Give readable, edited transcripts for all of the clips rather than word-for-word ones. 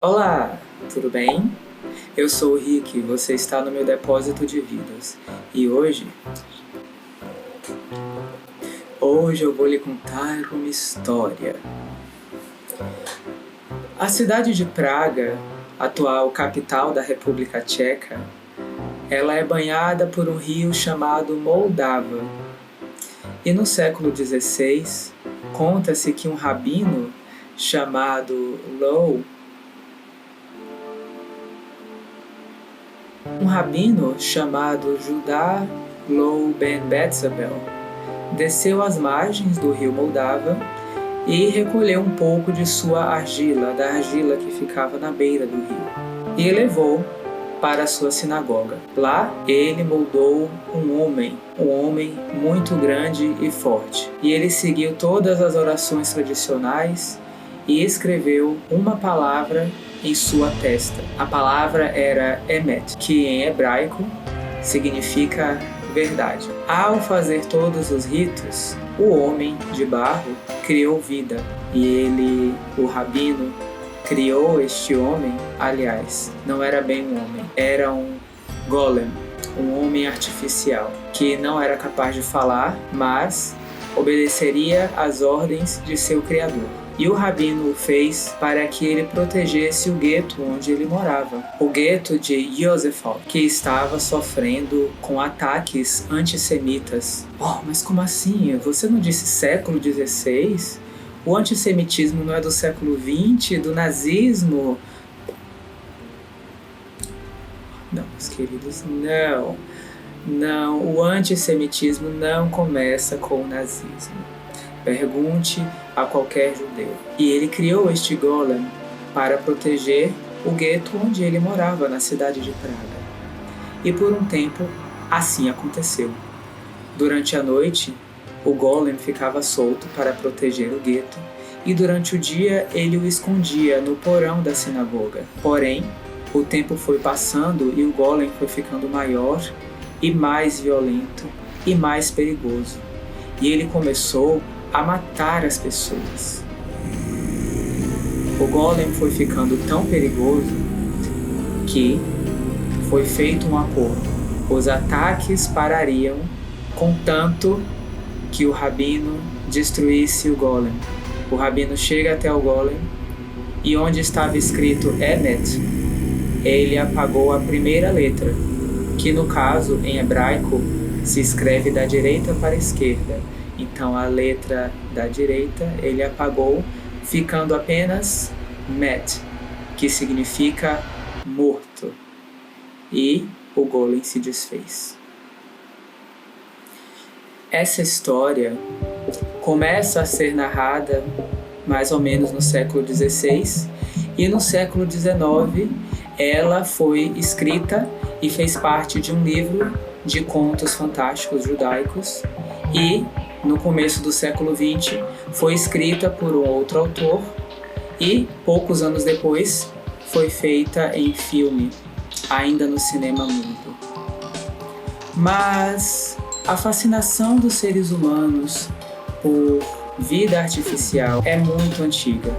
Olá, tudo bem? Eu sou o Rick, você está no meu depósito de vidas. E hoje eu vou lhe contar uma história. A cidade de Praga, atual capital da República Tcheca, ela é banhada por um rio chamado Moldava. E no século XVI, conta-se que um rabino chamado Judá Loew ben Betzabel desceu às margens do rio Moldava e recolheu um pouco de sua argila, da argila que ficava na beira do rio, e levou para a sua sinagoga. Lá ele moldou um homem muito grande e forte, e ele seguiu todas as orações tradicionais e escreveu uma palavra em sua testa. A palavra era Emet, que em hebraico significa verdade. Ao fazer todos os ritos, o homem de barro criou vida, e o rabino, criou este homem. Aliás, não era bem um homem, era um golem, um homem artificial, que não era capaz de falar, mas obedeceria às ordens de seu criador. E o rabino o fez para que ele protegesse o gueto onde ele morava, o gueto de Josefov, que estava sofrendo com ataques antissemitas. Mas como assim? Você não disse século XVI? O antissemitismo não é do século XX, do nazismo? Não, meus queridos, não. Não, o antissemitismo não começa com o nazismo. Pergunte a qualquer judeu. E ele criou este golem para proteger o gueto onde ele morava, na cidade de Praga. E por um tempo, assim aconteceu. Durante a noite, o golem ficava solto para proteger o gueto, e durante o dia ele o escondia no porão da sinagoga. Porém, o tempo foi passando e o golem foi ficando maior e mais violento e mais perigoso. E ele começou a matar as pessoas. O golem foi ficando tão perigoso que foi feito um acordo. Os ataques parariam, contanto que o rabino destruísse o golem. O rabino chega até o golem e onde estava escrito Emet, ele apagou a primeira letra, que no caso, em hebraico, se escreve da direita para a esquerda. Então a letra da direita ele apagou, ficando apenas Met, que significa morto. E o golem se desfez. Essa história começa a ser narrada mais ou menos no século XVI, e no século XIX ela foi escrita e fez parte de um livro de contos fantásticos judaicos, e no começo do século XX foi escrita por um outro autor e poucos anos depois foi feita em filme, ainda no cinema mudo. Mas a fascinação dos seres humanos por vida artificial é muito antiga.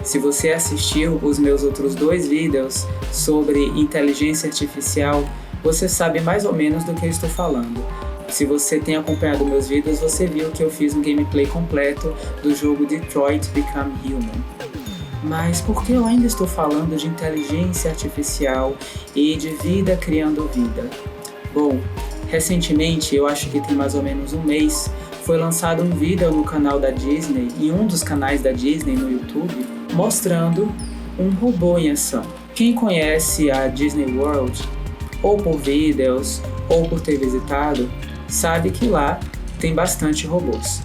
Se você assistiu os meus outros 2 vídeos sobre inteligência artificial, você sabe mais ou menos do que eu estou falando. Se você tem acompanhado meus vídeos, você viu que eu fiz um gameplay completo do jogo Detroit Become Human. Mas por que eu ainda estou falando de inteligência artificial e de vida criando vida? Bom, recentemente, eu acho que tem mais ou menos um mês, foi lançado um vídeo no canal da Disney, em um dos canais da Disney no YouTube, mostrando um robô em ação. Quem conhece a Disney World, ou por vídeos, ou por ter visitado, sabe que lá tem bastante robôs.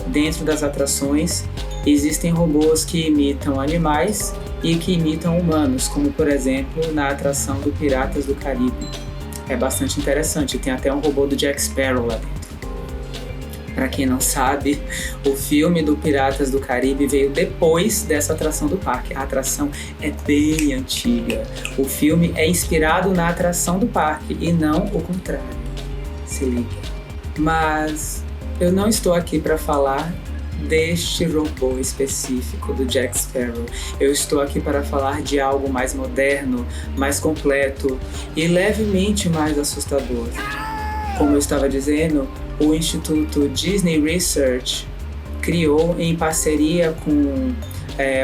Dentro das atrações, existem robôs que imitam animais e que imitam humanos, como por exemplo na atração do Piratas do Caribe. É bastante interessante, tem até um robô do Jack Sparrow lá dentro. Para quem não sabe, o filme do Piratas do Caribe veio depois dessa atração do parque. A atração é bem antiga. O filme é inspirado na atração do parque e não o contrário. Se liga. Mas eu não estou aqui para falar deste robô específico do Jack Sparrow. Eu estou aqui para falar de algo mais moderno, mais completo e levemente mais assustador. Como eu estava dizendo, o Instituto Disney Research criou, em parceria com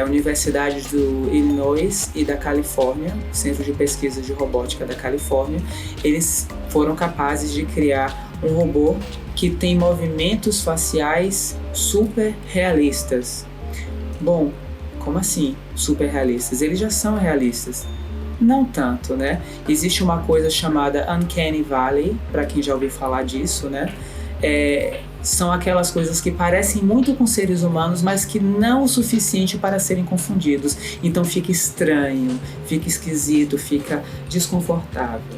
universidades do Illinois e da Califórnia, Centro de Pesquisa de Robótica da Califórnia, eles foram capazes de criar um robô que tem movimentos faciais super realistas. Bom, como assim super realistas? Eles já são realistas. Não tanto, né? Existe uma coisa chamada Uncanny Valley, para quem já ouviu falar disso, né? São aquelas coisas que parecem muito com seres humanos, mas que não o suficiente para serem confundidos. Então fica estranho, fica esquisito, fica desconfortável.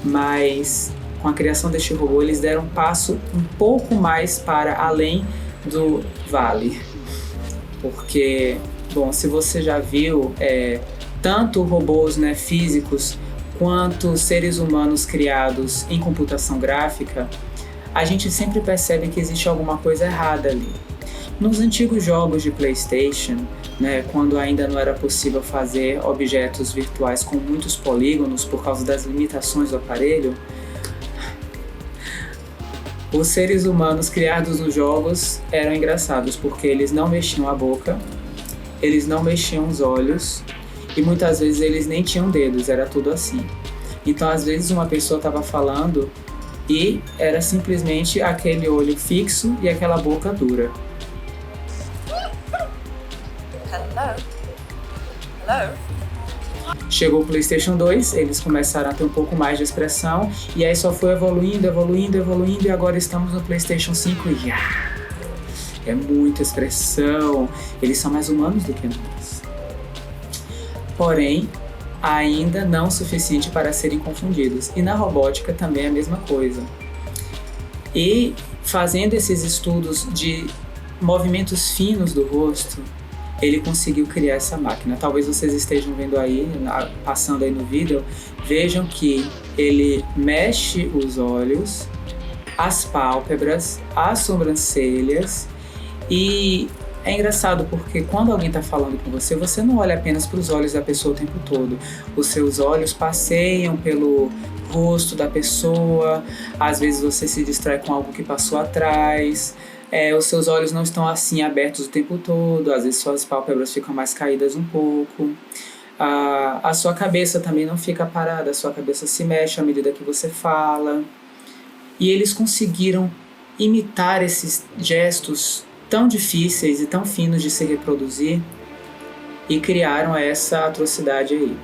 Mas com a criação deste robô, eles deram um passo um pouco mais para além do vale. Porque, bom, se você já viu, tanto robôs, né, físicos, quanto seres humanos criados em computação gráfica, a gente sempre percebe que existe alguma coisa errada ali. Nos antigos jogos de PlayStation, né, quando ainda não era possível fazer objetos virtuais com muitos polígonos por causa das limitações do aparelho, os seres humanos criados nos jogos eram engraçados porque eles não mexiam a boca, eles não mexiam os olhos e muitas vezes eles nem tinham dedos, era tudo assim. Então às vezes uma pessoa estava falando e era simplesmente aquele olho fixo e aquela boca dura. Hello. Hello. Chegou o PlayStation 2, eles começaram a ter um pouco mais de expressão e aí só foi evoluindo e agora estamos no PlayStation 5 e é muita expressão, eles são mais humanos do que nós. Porém, ainda não o suficiente para serem confundidos. E na robótica também é a mesma coisa. E fazendo esses estudos de movimentos finos do rosto, ele conseguiu criar essa máquina. Talvez vocês estejam vendo aí, passando aí no vídeo, vejam que ele mexe os olhos, as pálpebras, as sobrancelhas e é engraçado porque quando alguém está falando com você, você não olha apenas para os olhos da pessoa o tempo todo. Os seus olhos passeiam pelo rosto da pessoa, às vezes você se distrai com algo que passou atrás, os seus olhos não estão assim abertos o tempo todo, às vezes suas pálpebras ficam mais caídas um pouco. A sua cabeça também não fica parada, a sua cabeça se mexe à medida que você fala. E eles conseguiram imitar esses gestos tão difíceis e tão finos de se reproduzir e criaram essa atrocidade aí.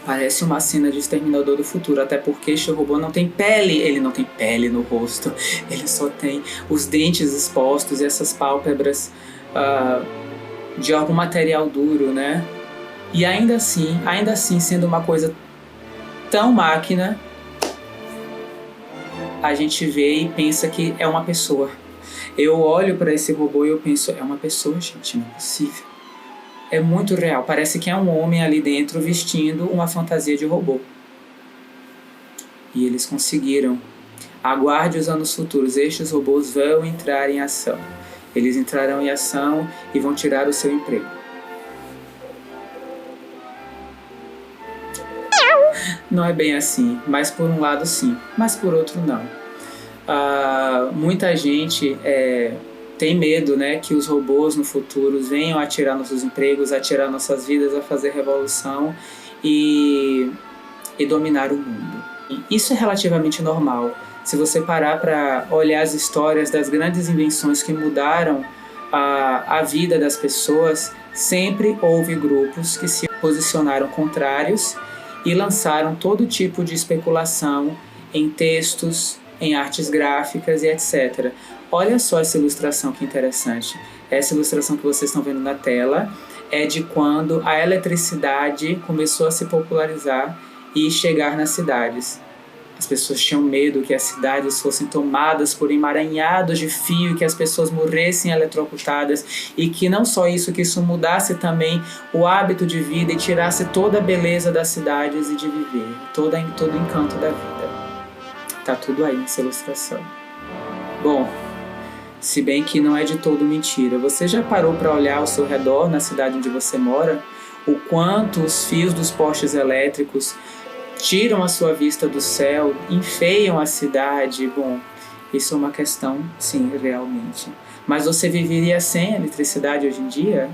Parece uma cena de Exterminador do Futuro, até porque este robô não tem pele, ele não tem pele no rosto, ele só tem os dentes expostos e essas pálpebras de algum material duro, né? E ainda assim, sendo uma coisa tão máquina, a gente vê e pensa que é uma pessoa. Eu olho para esse robô e eu penso, é uma pessoa, gente, não é possível. É muito real, parece que é um homem ali dentro vestindo uma fantasia de robô. E eles conseguiram. Aguarde os anos futuros, estes robôs vão entrar em ação. Eles entrarão em ação e vão tirar o seu emprego. Não é bem assim, mas por um lado sim, mas por outro não. Muita gente tem medo, né, que os robôs no futuro venham a tirar nossos empregos, a tirar nossas vidas, a fazer revolução e dominar o mundo. Isso é relativamente normal. Se você parar para olhar as histórias das grandes invenções que mudaram a vida das pessoas, sempre houve grupos que se posicionaram contrários e lançaram todo tipo de especulação em textos, em artes gráficas e etc. Olha só essa ilustração que interessante. Essa ilustração que vocês estão vendo na tela é de quando a eletricidade começou a se popularizar e chegar nas cidades. As pessoas tinham medo que as cidades fossem tomadas por emaranhados de fio, que as pessoas morressem eletrocutadas e que não só isso, que isso mudasse também o hábito de vida e tirasse toda a beleza das cidades e de viver, todo o encanto da vida. Tá tudo aí nessa ilustração. Bom, se bem que não é de todo mentira. Você já parou para olhar ao seu redor, na cidade onde você mora, o quanto os fios dos postes elétricos tiram a sua vista do céu, enfeiam a cidade? Bom, isso é uma questão, sim, realmente. Mas você viveria sem eletricidade hoje em dia?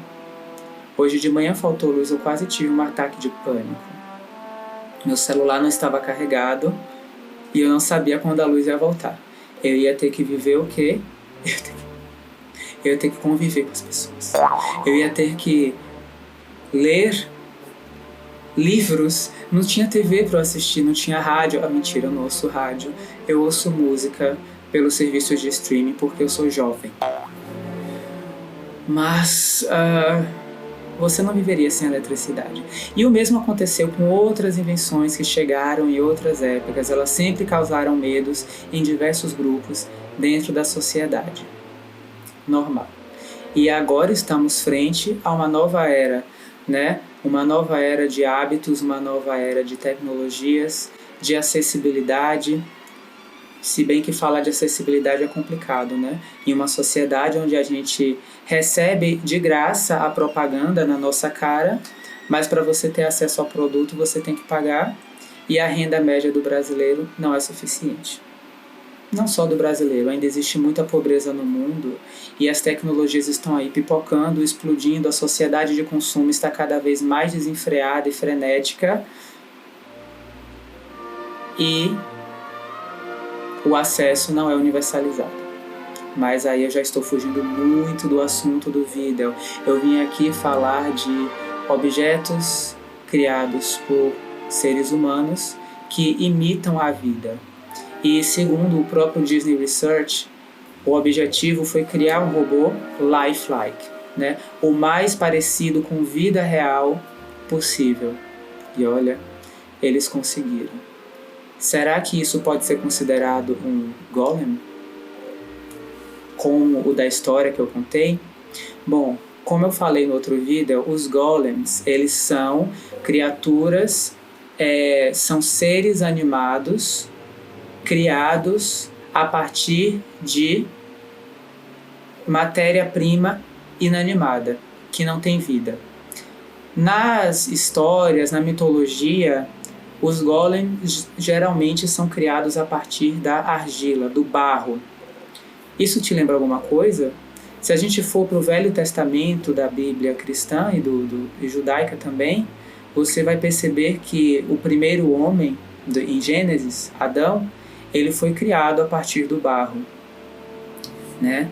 Hoje de manhã faltou luz, eu quase tive um ataque de pânico. Meu celular não estava carregado e eu não sabia quando a luz ia voltar. Eu ia ter que viver o quê? Eu ia ter que conviver com as pessoas. Eu ia ter que ler livros. Não tinha TV para eu assistir, não tinha rádio. Ah, mentira, eu não ouço rádio. Eu ouço música pelos serviços de streaming porque eu sou jovem. Mas você não viveria sem eletricidade. E o mesmo aconteceu com outras invenções que chegaram em outras épocas. Elas sempre causaram medos em diversos grupos dentro da sociedade. Normal. E agora estamos frente a uma nova era, né? Uma nova era de hábitos, uma nova era de tecnologias, de acessibilidade. Se bem que falar de acessibilidade é complicado, né? Em uma sociedade onde a gente recebe de graça a propaganda na nossa cara, mas para você ter acesso ao produto você tem que pagar, e a renda média do brasileiro não é suficiente. Não só do brasileiro, ainda existe muita pobreza no mundo e as tecnologias estão aí pipocando, explodindo, a sociedade de consumo está cada vez mais desenfreada e frenética e o acesso não é universalizado. Mas aí eu já estou fugindo muito do assunto do vídeo. Eu vim aqui falar de objetos criados por seres humanos que imitam a vida. E segundo o próprio Disney Research, o objetivo foi criar um robô lifelike, né? O mais parecido com vida real possível. E olha, eles conseguiram. Será que isso pode ser considerado um golem? Como o da história que eu contei? Bom, como eu falei no outro vídeo, os golems, eles são criaturas, são seres animados, criados a partir de matéria-prima inanimada, que não tem vida. Nas histórias, na mitologia, os golems geralmente são criados a partir da argila, do barro. Isso te lembra alguma coisa? Se a gente for para o Velho Testamento da Bíblia cristã e judaica também, você vai perceber que o primeiro homem, em Gênesis, Adão, ele foi criado a partir do barro, né?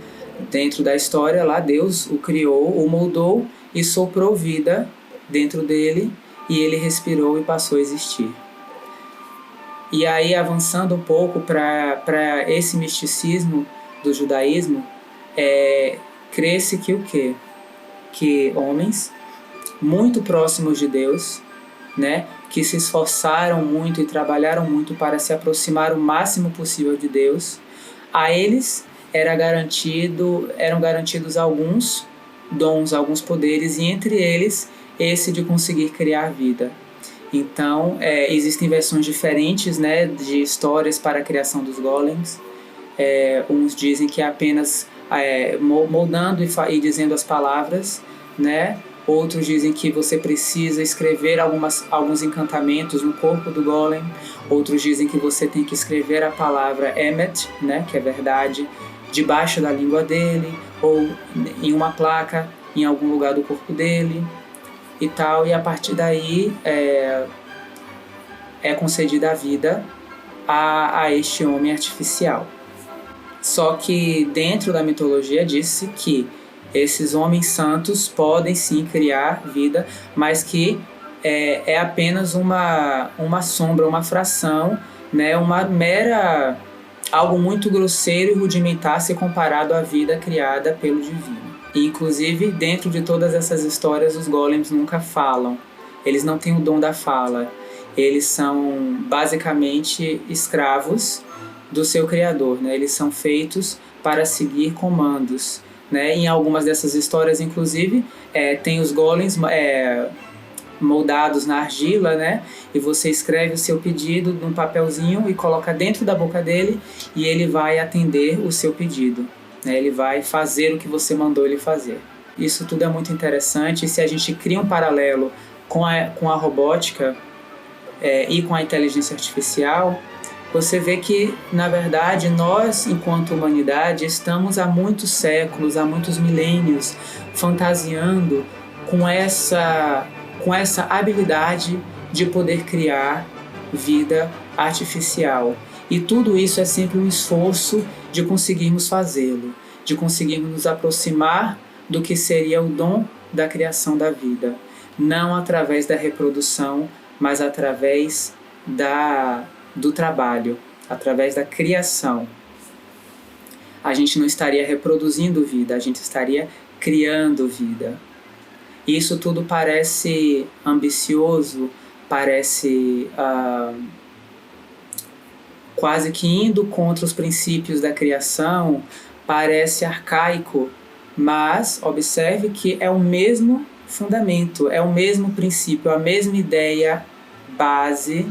Dentro da história lá, Deus o criou, o moldou e soprou vida dentro dele e ele respirou e passou a existir. E aí, avançando um pouco para esse misticismo do judaísmo, crê-se que o quê? Que homens muito próximos de Deus, né, que se esforçaram muito e trabalharam muito para se aproximar o máximo possível de Deus, a eles eram garantidos alguns dons, alguns poderes, e entre eles esse de conseguir criar vida. Então, existem versões diferentes, né, de histórias para a criação dos golems. Uns dizem que é apenas moldando e dizendo as palavras, né? Outros dizem que você precisa escrever alguns encantamentos no corpo do golem. Outros dizem que você tem que escrever a palavra Emet, né, que é verdade, debaixo da língua dele, ou em uma placa em algum lugar do corpo dele e tal. E a partir daí é concedida a vida a este homem artificial. Só que dentro da mitologia disse que esses homens santos podem sim criar vida, mas que é apenas uma sombra, uma fração, né, algo muito grosseiro e rudimentar se comparado à vida criada pelo divino. E, inclusive, dentro de todas essas histórias, os golems nunca falam. Eles não têm o dom da fala. Eles são basicamente escravos do seu criador, né? Eles são feitos para seguir comandos, né? Em algumas dessas histórias, inclusive, tem os golems moldados na argila, né? E você escreve o seu pedido num papelzinho e coloca dentro da boca dele e ele vai atender o seu pedido, né? Ele vai fazer o que você mandou ele fazer. Isso tudo é muito interessante, e se a gente cria um paralelo com a robótica e com a inteligência artificial, você vê que, na verdade, nós, enquanto humanidade, estamos há muitos séculos, há muitos milênios, fantasiando com essa habilidade de poder criar vida artificial. E tudo isso é sempre um esforço de conseguirmos fazê-lo, de conseguirmos nos aproximar do que seria o dom da criação da vida. Não através da reprodução, mas através do trabalho, através da criação. A gente não estaria reproduzindo vida, a gente estaria criando vida. Isso tudo parece ambicioso, parece quase que indo contra os princípios da criação, parece arcaico, mas observe que é o mesmo fundamento, é o mesmo princípio, a mesma ideia base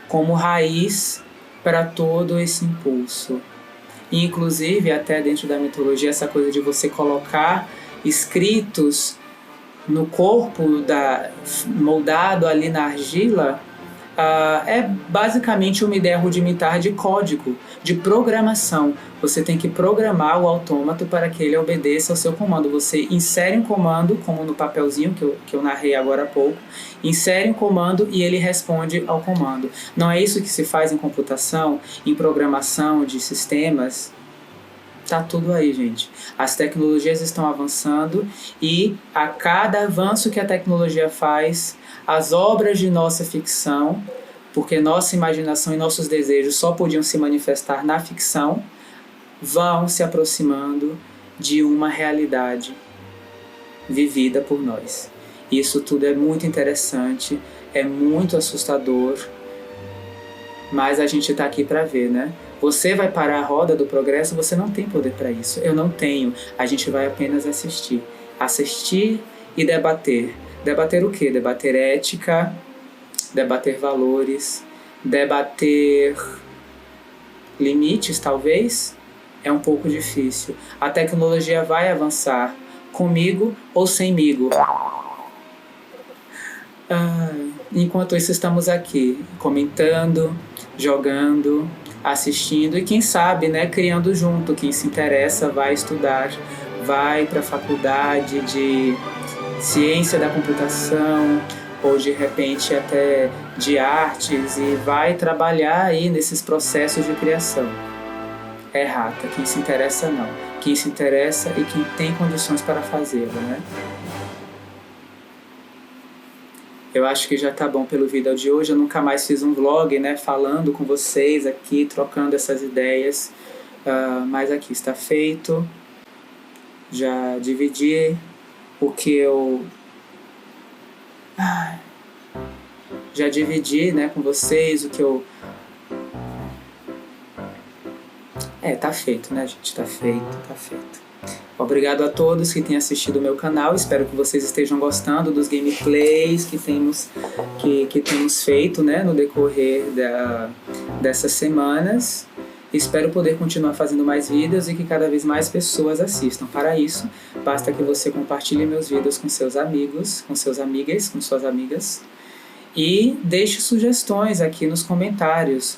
como raiz para todo esse impulso. E, inclusive, até dentro da mitologia, essa coisa de você colocar escritos no corpo moldado ali na argila, é basicamente uma ideia rudimentar de código, de programação. Você tem que programar o autômato para que ele obedeça ao seu comando. Você insere um comando, como no papelzinho que eu narrei agora há pouco, insere um comando e ele responde ao comando. Não é isso que se faz em computação, em programação de sistemas? Tá tudo aí, gente. As tecnologias estão avançando e a cada avanço que a tecnologia faz, as obras de nossa ficção, porque nossa imaginação e nossos desejos só podiam se manifestar na ficção, vão se aproximando de uma realidade vivida por nós. Isso tudo é muito interessante, é muito assustador, mas a gente está aqui para ver, né? Você vai parar a roda do progresso, você não tem poder para isso. Eu não tenho. A gente vai apenas assistir. Assistir e debater. Debater o quê? Debater ética, debater valores, debater limites, talvez. É um pouco difícil. A tecnologia vai avançar, comigo ou semigo. Enquanto isso, estamos aqui, comentando, jogando, assistindo e quem sabe, né, criando junto. Quem se interessa vai estudar, vai para a faculdade de ciência da computação ou de repente até de artes e vai trabalhar aí nesses processos de criação. É rata, quem se interessa não. Quem se interessa e quem tem condições para fazê-lo, né? Eu acho que já tá bom pelo vídeo de hoje. Eu nunca mais fiz um vlog, né, falando com vocês aqui, trocando essas ideias. Mas aqui está feito. Já dividi o que eu... Já dividi, né, com vocês o que eu... tá feito, né, gente? Tá feito. Obrigado a todos que têm assistido o meu canal. Espero que vocês estejam gostando dos gameplays que temos feito, né, no decorrer dessas semanas. Espero poder continuar fazendo mais vídeos e que cada vez mais pessoas assistam. Para isso, basta que você compartilhe meus vídeos com seus amigos, com suas amigas e deixe sugestões aqui nos comentários.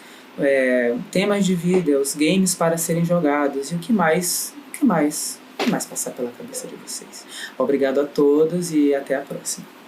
Temas de vídeos, games para serem jogados e o que mais passar pela cabeça de vocês. Obrigado a todos e até a próxima.